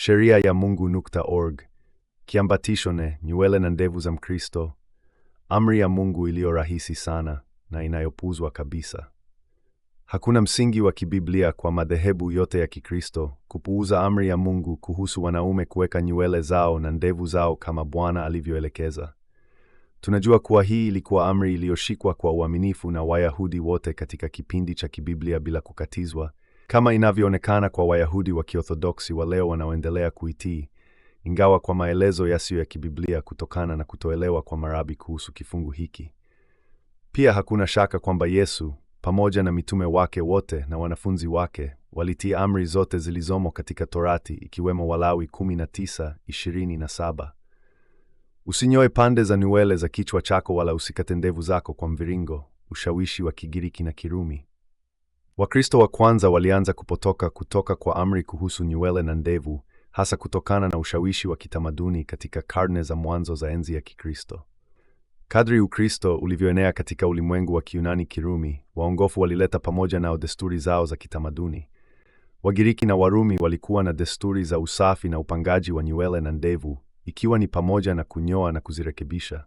Sheria ya Mungu.org. Kiambatisho ne nywele na ndevu za Mkristo. Amri ya Mungu iliyo rahisi sana na inayopuzwa kabisa. Hakuna msingi wa kibiblia kwa madhehebu yote ya Kikristo kupuuza amri ya Mungu kuhusu wanaume kuweka nywele zao na ndevu zao kama Bwana alivyoelekeza. Tunajua kuwa hii ilikuwa amri iliyoshikwa kwa uaminifu na Wayahudi wote katika kipindi cha kibiblia bila kukatizwa, kama inavyoonekana kwa Wayahudi wa Kiorthodoksi wa leo wanaoendelea kuitii, ingawa kwa maelezo yasiyo ya kibiblia kutokana na kutoelewa kwa marabi kuhusu kifungu hiki. Pia hakuna shaka kwamba Yesu, pamoja na mitume wake wote na wanafunzi wake, walitii amri zote zilizomo katika Torati, ikiwemo Walawi 19:27. Usinyoe pande za nywele za kichwa chako wala usikate ndevu zako kwa mviringo, ushawishi wa Kigiriki na Kirumi. Wakristo wa kwanza walianza kutoka kwa amri kuhusu nywele na ndevu, hasa kutokana na ushawishi wa kitamaduni katika karne za mwanzo za enzi ya Kikristo. Kadri Ukristo ulivyoenea katika ulimwengu wa Kiyunani Kirumi, waongofu walileta pamoja nao desturi zao za kitamaduni. Wagiriki na Warumi walikuwa na desturi za usafi na upangaji wa nywele na ndevu, ikiwa ni pamoja na kunyoa na kuzirekebisha.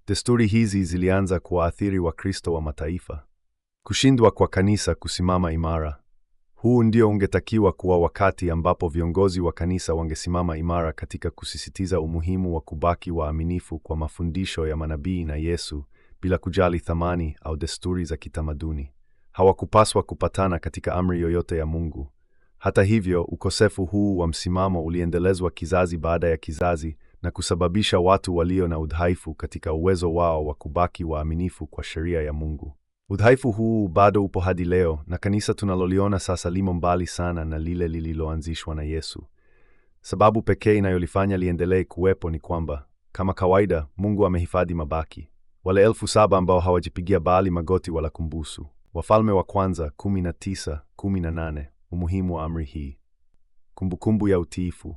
Desturi hizi zilianza kuwaathiri Wakristo wa mataifa. Kushindwa kwa kanisa kusimama imara. Huu ndio ungetakiwa kuwa wakati ambapo viongozi wa kanisa wangesimama imara katika kusisitiza umuhimu wa kubaki waaminifu kwa mafundisho ya manabii na Yesu, bila kujali thamani au desturi za kitamaduni. Hawakupaswa kupatana katika amri yoyote ya Mungu. Hata hivyo, ukosefu huu wa msimamo uliendelezwa kizazi baada ya kizazi na kusababisha watu walio na udhaifu katika uwezo wao wa kubaki waaminifu kwa sheria ya Mungu. Udhaifu huu bado upo hadi leo, na kanisa tunaloliona sasa limo mbali sana na lile lililoanzishwa na Yesu. Sababu pekee inayolifanya liendelee kuwepo ni kwamba, kama kawaida, Mungu amehifadhi mabaki. Wale 7,000 ambao hawajipigia Baali magoti wala kumbusu. Wafalme wa Kwanza 19:18. Umuhimu wa amri hii. Kumbukumbu ya utiifu.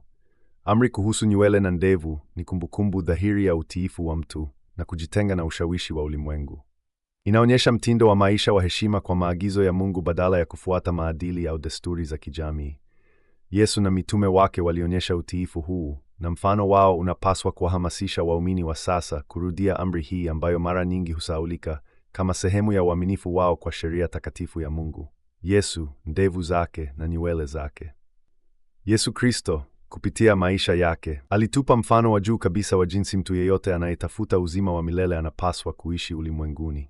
Amri kuhusu nywele na ndevu ni kumbukumbu dhahiri ya utiifu wa mtu na kujitenga na ushawishi wa ulimwengu. Inaonyesha mtindo wa maisha wa heshima kwa maagizo ya Mungu badala ya kufuata maadili au desturi za kijamii. Yesu na mitume wake walionyesha utiifu huu, na mfano wao unapaswa kuwahamasisha waumini wa sasa kurudia amri hii ambayo mara nyingi husahaulika kama sehemu ya uaminifu wao kwa sheria takatifu ya Mungu. Yesu, ndevu zake na nywele zake. Yesu Kristo, kupitia maisha yake, alitupa mfano wa juu kabisa wa jinsi mtu yeyote anayetafuta uzima wa milele anapaswa kuishi ulimwenguni.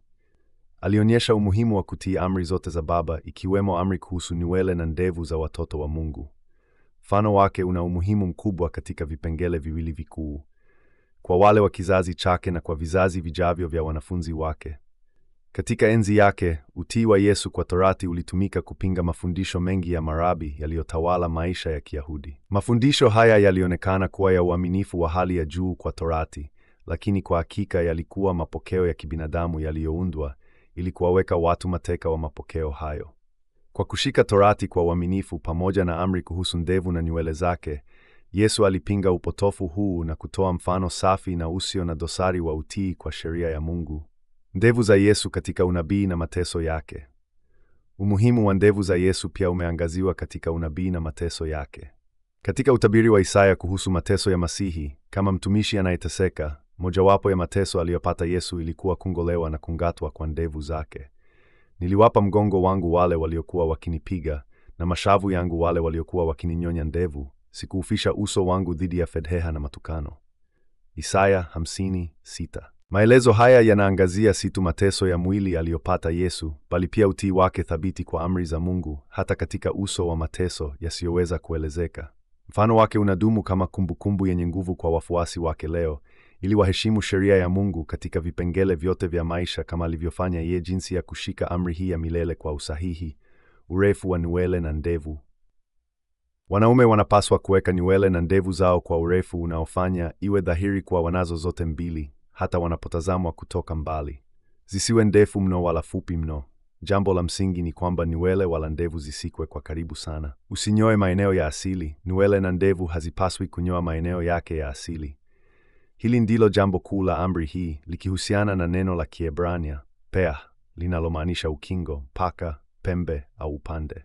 Alionyesha umuhimu wa kutii amri zote za Baba, ikiwemo amri kuhusu nywele na ndevu za watoto wa Mungu. Mfano wake una umuhimu mkubwa katika vipengele viwili vikuu: kwa wale wa kizazi chake na kwa vizazi vijavyo vya wanafunzi wake. Katika enzi yake, utii wa Yesu kwa Torati ulitumika kupinga mafundisho mengi ya marabi yaliyotawala maisha ya Kiyahudi. Mafundisho haya yalionekana kuwa ya uaminifu wa hali ya juu kwa Torati, lakini kwa hakika yalikuwa mapokeo ya kibinadamu yaliyoundwa ili kuwaweka watu mateka wa mapokeo hayo. Kwa kushika Torati kwa uaminifu pamoja na amri kuhusu ndevu na nywele zake, Yesu alipinga upotofu huu na kutoa mfano safi na usio na dosari wa utii kwa sheria ya Mungu. Ndevu za Yesu katika unabii na mateso yake. Umuhimu wa ndevu za Yesu pia umeangaziwa katika unabii na mateso yake. Katika utabiri wa Isaya kuhusu mateso ya Masihi, kama mtumishi anayeteseka, mojawapo ya mateso aliyopata Yesu ilikuwa kungolewa na kungatwa kwa ndevu zake. Niliwapa mgongo wangu wale waliokuwa wakinipiga, na mashavu yangu wale waliokuwa wakininyonya ndevu, sikuufisha uso wangu dhidi ya fedheha na matukano. Isaya 50:6. Maelezo haya yanaangazia si tu mateso ya mwili aliyopata Yesu, bali pia utii wake thabiti kwa amri za Mungu, hata katika uso wa mateso yasiyoweza kuelezeka. Mfano wake unadumu kama kumbukumbu yenye nguvu kwa wafuasi wake leo, ili waheshimu sheria ya Mungu katika vipengele vyote vya maisha kama alivyofanya yeye, jinsi ya kushika amri hii ya milele kwa usahihi. Urefu wa nywele na ndevu. Wanaume wanapaswa kuweka nywele na ndevu zao kwa urefu unaofanya iwe dhahiri kwa wanazo zote mbili, hata wanapotazamwa kutoka mbali. Zisiwe ndefu mno wala fupi mno. Jambo la msingi ni kwamba nywele wala ndevu zisikwe kwa karibu sana. Usinyoe maeneo ya asili. Nywele na ndevu hazipaswi kunyoa maeneo yake ya asili. Hili ndilo jambo kuu la amri hii, likihusiana na neno la Kiebrania peah, linalomaanisha ukingo, paka, pembe au upande.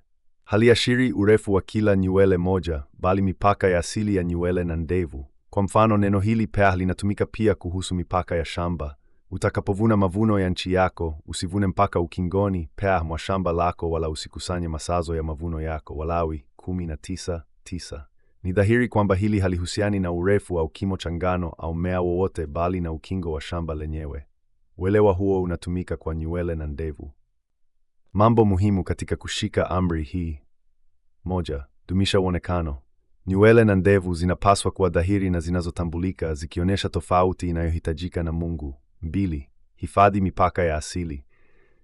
Haliashiri urefu wa kila nywele moja, bali mipaka ya asili ya nywele na ndevu. Kwa mfano, neno hili pea linatumika pia kuhusu mipaka ya shamba. Utakapovuna mavuno ya nchi yako, usivune mpaka ukingoni pea mwa shamba lako, wala usikusanye masazo ya mavuno yako. Walawi 19:9. Ni dhahiri kwamba hili halihusiani na urefu au kimo cha ngano au mmea wowote, bali na ukingo wa shamba lenyewe. Uelewa huo unatumika kwa nywele na ndevu. Mambo muhimu katika kushika amri hii. 1. Dumisha uonekano. Nywele na ndevu zinapaswa kuwa dhahiri na zinazotambulika, zikionyesha tofauti inayohitajika na Mungu. 2. Hifadhi mipaka ya asili.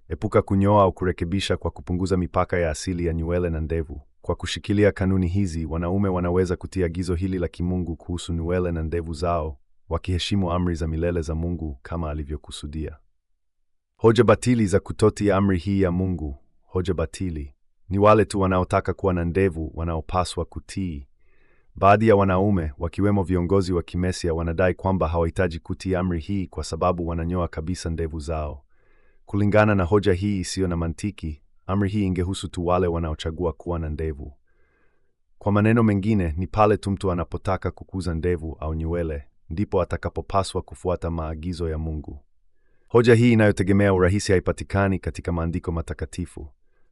Epuka kunyoa au kurekebisha kwa kupunguza mipaka ya asili ya nywele na ndevu. Kwa kushikilia kanuni hizi, wanaume wanaweza kutii agizo hili la kimungu kuhusu nywele na ndevu zao, wakiheshimu amri za milele za Mungu kama alivyokusudia. Hoja batili za kutotii amri hii ya Mungu. Hoja batili ni wale tu wanaotaka kuwa na ndevu wanaopaswa kutii. Baadhi ya wanaume, wakiwemo viongozi wa kimesia, wanadai kwamba hawahitaji kutii amri hii kwa sababu wananyoa kabisa ndevu zao. Kulingana na hoja hii isiyo na mantiki, amri hii ingehusu tu wale wanaochagua kuwa na ndevu. Kwa maneno mengine, ni pale tu mtu anapotaka kukuza ndevu au nywele, ndipo atakapopaswa kufuata maagizo ya Mungu. Hoja hii inayotegemea urahisi haipatikani katika maandiko matakatifu.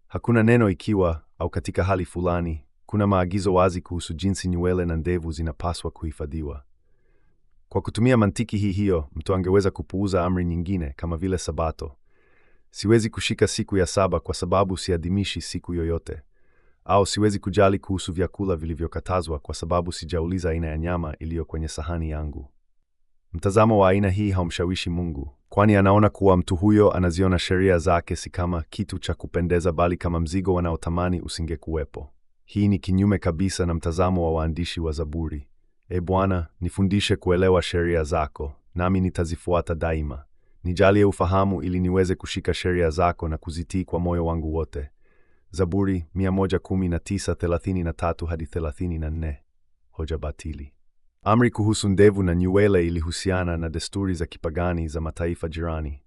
Hakuna neno ikiwa au katika hali fulani. Kuna maagizo wazi kuhusu jinsi nywele na ndevu zinapaswa kuhifadhiwa. Kwa kutumia mantiki hii hiyo, mtu angeweza kupuuza amri nyingine kama vile Sabato. Siwezi kushika siku ya saba kwa sababu siadhimishi siku yoyote. Au siwezi kujali kuhusu vyakula vilivyokatazwa kwa sababu sijauliza aina ya nyama iliyo kwenye sahani yangu. Mtazamo wa aina hii haumshawishi Mungu, kwani anaona kuwa mtu huyo anaziona sheria zake si kama kitu cha kupendeza, bali kama mzigo wanaotamani usingekuwepo. Hii ni kinyume kabisa na mtazamo wa waandishi wa Zaburi. Bwana, nifundishe kuelewa sheria zako, nami nitazifuata daima. Nijalie ufahamu ili niweze kushika sheria zako na kuzitii kwa moyo wangu wote. Zaburi 119:33-34. Hoja batili. Amri kuhusu ndevu na nywele ilihusiana na desturi za kipagani za mataifa jirani.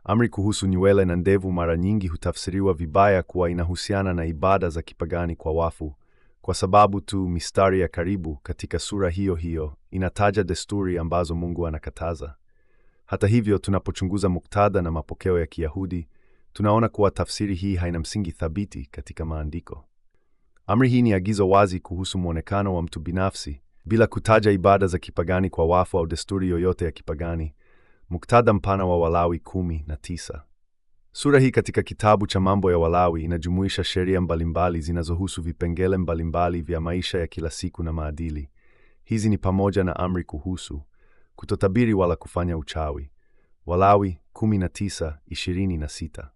Amri kuhusu nywele na ndevu mara nyingi hutafsiriwa vibaya kuwa inahusiana na ibada za kipagani kwa wafu, kwa sababu tu mistari ya karibu katika sura hiyo hiyo inataja desturi ambazo Mungu anakataza. Hata hivyo, tunapochunguza muktadha na mapokeo ya Kiyahudi, tunaona kuwa tafsiri hii haina msingi thabiti katika maandiko. Amri hii ni agizo wazi kuhusu muonekano wa mtu binafsi, bila kutaja ibada za kipagani kwa wafu au desturi yoyote ya kipagani. Muktadha mpana wa Walawi 19. Sura hii katika kitabu cha Mambo ya Walawi inajumuisha sheria mbalimbali zinazohusu vipengele mbalimbali vya maisha ya kila siku na maadili. Hizi ni pamoja na amri kuhusu kutotabiri wala kufanya uchawi. Walawi 19:26.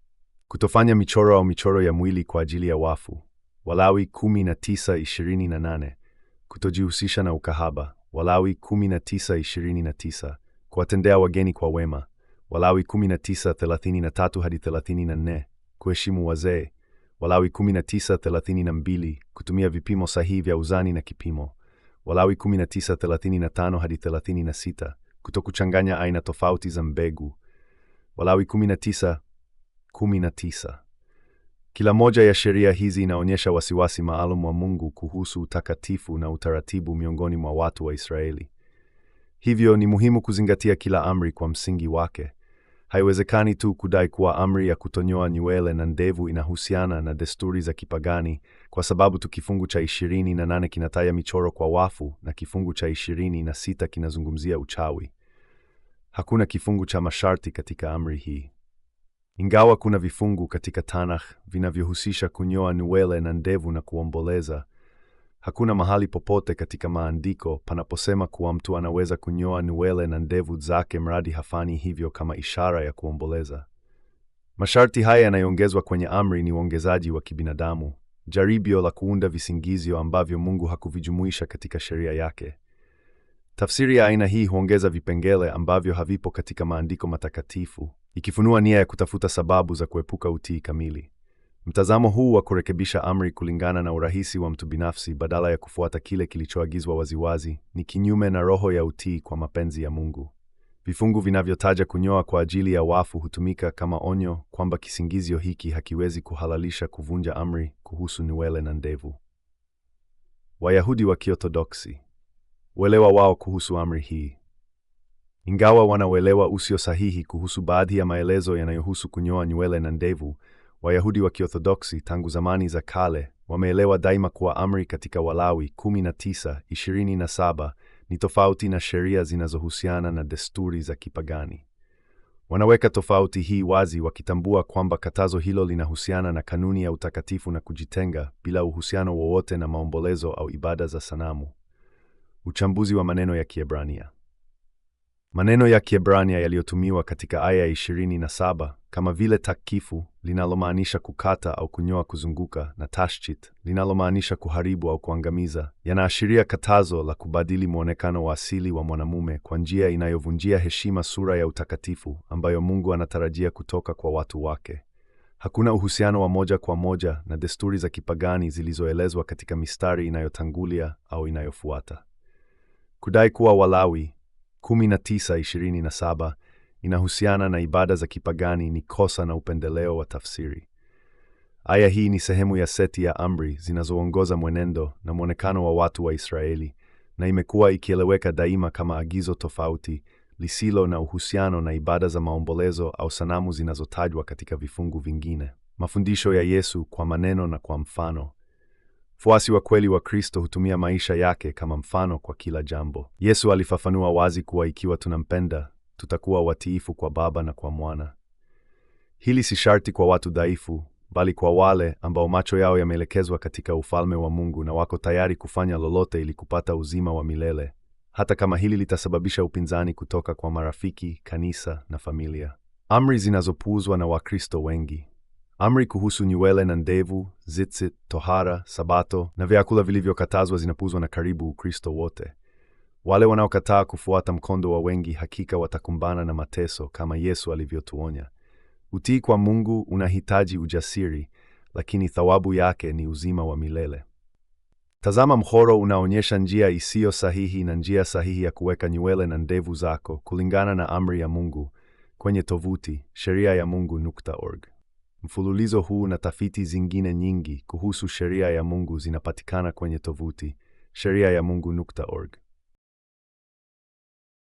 Kutofanya michoro au michoro ya mwili kwa ajili ya wafu. Walawi 19:28. Kutojihusisha na ukahaba. Walawi 19:29. Kuwatendea wageni kwa wema. Walawi 19:33-34. Kuheshimu wazee. Walawi 19:32. Kutumia vipimo sahihi vya uzani na kipimo. Walawi 19:35-36. Kutokuchanganya aina tofauti za mbegu. Walawi 19:19. Kila moja ya sheria hizi inaonyesha wasiwasi maalum wa Mungu kuhusu utakatifu na utaratibu miongoni mwa watu wa Israeli. Hivyo ni muhimu kuzingatia kila amri kwa msingi wake. Haiwezekani tu kudai kuwa amri ya kutonyoa nywele na ndevu inahusiana na desturi za kipagani, kwa sababu tu kifungu cha 28 kinataja michoro kwa wafu na kifungu cha 26 kinazungumzia uchawi. Hakuna kifungu cha masharti katika amri hii. Ingawa kuna vifungu katika Tanakh vinavyohusisha kunyoa nywele na ndevu na kuomboleza, hakuna mahali popote katika maandiko panaposema kuwa mtu anaweza kunyoa nywele na ndevu zake mradi hafanyi hivyo kama ishara ya kuomboleza. Masharti haya yanayoongezwa kwenye amri ni uongezaji wa kibinadamu, jaribio la kuunda visingizio ambavyo Mungu hakuvijumuisha katika sheria yake. Tafsiri ya aina hii huongeza vipengele ambavyo havipo katika maandiko matakatifu, ikifunua nia ya kutafuta sababu za kuepuka utii kamili. Mtazamo huu wa kurekebisha amri kulingana na urahisi wa mtu binafsi badala ya kufuata kile kilichoagizwa waziwazi ni kinyume na roho ya utii kwa mapenzi ya Mungu. Vifungu vinavyotaja kunyoa kwa ajili ya wafu hutumika kama onyo kwamba kisingizio hiki hakiwezi kuhalalisha kuvunja amri kuhusu nywele na ndevu. Wayahudi wa Kiorthodoksi, uelewa wao kuhusu amri hii. Ingawa wana uelewa usio sahihi kuhusu baadhi ya maelezo yanayohusu kunyoa nywele na ndevu, Wayahudi wa Kiorthodoksi tangu zamani za kale wameelewa daima kuwa amri katika Walawi 19:27 ni tofauti na sheria zinazohusiana na desturi za kipagani. Wanaweka tofauti hii wazi wakitambua kwamba katazo hilo linahusiana na kanuni ya utakatifu na kujitenga bila uhusiano wowote na maombolezo au ibada za sanamu. Uchambuzi wa maneno ya Kiebrania. Maneno ya Kiebrania yaliyotumiwa katika aya 27 kama vile takifu linalomaanisha kukata au kunyoa kuzunguka na tashchit linalomaanisha kuharibu au kuangamiza yanaashiria katazo la kubadili muonekano wa asili wa mwanamume kwa njia inayovunjia heshima sura ya utakatifu ambayo Mungu anatarajia kutoka kwa watu wake. Hakuna uhusiano wa moja kwa moja na desturi za kipagani zilizoelezwa katika mistari inayotangulia au inayofuata. Kudai kuwa Walawi 19:27 inahusiana na ibada za kipagani ni kosa na upendeleo wa tafsiri. Aya hii ni sehemu ya seti ya amri zinazoongoza mwenendo na mwonekano wa watu wa Israeli, na imekuwa ikieleweka daima kama agizo tofauti lisilo na uhusiano na ibada za maombolezo au sanamu zinazotajwa katika vifungu vingine. Mafundisho ya Yesu kwa maneno na kwa mfano. Fuasi wa kweli wa Kristo hutumia maisha yake kama mfano kwa kila jambo. Yesu alifafanua wazi kuwa ikiwa tunampenda, tutakuwa watiifu kwa Baba na kwa Mwana. Hili si sharti kwa watu dhaifu, bali kwa wale ambao macho yao yameelekezwa katika ufalme wa Mungu na wako tayari kufanya lolote ili kupata uzima wa milele, hata kama hili litasababisha upinzani kutoka kwa marafiki, kanisa na familia. Amri zinazopuuzwa na Wakristo wengi. Amri kuhusu nywele na ndevu, tzitzit, tohara, sabato na vyakula vilivyokatazwa zinapuuzwa na karibu Ukristo wote. Wale wanaokataa kufuata mkondo wa wengi hakika watakumbana na mateso kama Yesu alivyotuonya. Utii kwa Mungu unahitaji ujasiri, lakini thawabu yake ni uzima wa milele. Tazama mchoro unaonyesha njia isiyo sahihi na njia sahihi ya kuweka nywele na ndevu zako kulingana na amri ya Mungu kwenye tovuti sheriayamungu.org. Mfululizo huu na tafiti zingine nyingi kuhusu sheria ya Mungu zinapatikana kwenye tovuti sheriayamungu.org.